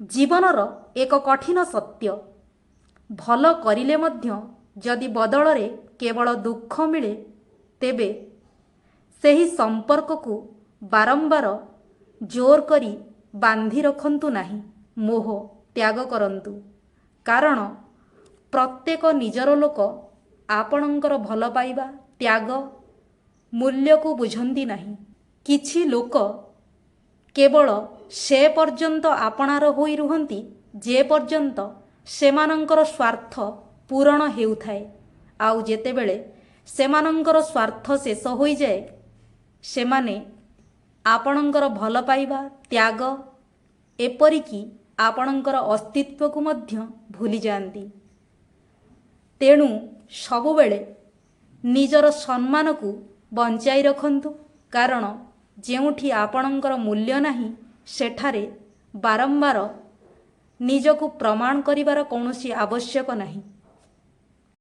ଜୀବନର ଏକ କଠିନ ସତ୍ୟ। ଭଲ କରିଲେ ମଧ୍ୟ ଯଦି ବଦଳରେ କେବଳ ଦୁଃଖ ମିଳେ, ତେବେ ସେହି ସମ୍ପର୍କକୁ ବାରମ୍ବାର ଜୋର କରି ବାନ୍ଧି ରଖନ୍ତୁ ନାହିଁ। ମୋହ ତ୍ୟାଗ କରନ୍ତୁ। କାରଣ ପ୍ରତ୍ୟେକ ନିଜର ଲୋକ ଆପଣଙ୍କର ଭଲ ପାଇବା, ତ୍ୟାଗ, ମୂଲ୍ୟକୁ ବୁଝନ୍ତି ନାହିଁ। କିଛି ଲୋକ କେବଳ ସେ ପର୍ଯ୍ୟନ୍ତ ଆପଣାର ହୋଇ ରୁହନ୍ତି ଯେ ପର୍ଯ୍ୟନ୍ତ ସେମାନଙ୍କର ସ୍ୱାର୍ଥ ପୂରଣ ହେଉଥାଏ। ଆଉ ଯେତେବେଳେ ସେମାନଙ୍କର ସ୍ୱାର୍ଥ ଶେଷ ହୋଇଯାଏ, ସେମାନେ ଆପଣଙ୍କର ଭଲ ପାଇବା, ତ୍ୟାଗ, ଏପରିକି ଆପଣଙ୍କର ଅସ୍ତିତ୍ୱକୁ ମଧ୍ୟ ଭୁଲିଯାଆନ୍ତି। ତେଣୁ ସବୁବେଳେ ନିଜର ସମ୍ମାନକୁ ବଞ୍ଚାଇ ରଖନ୍ତୁ। କାରଣ ଯେଉଁଠି ଆପଣଙ୍କର ମୂଲ୍ୟ ନାହିଁ, ସେଠାରେ ବାରମ୍ବାର ନିଜକୁ ପ୍ରମାଣ କରିବାର କୌଣସି ଆବଶ୍ୟକ ନାହିଁ।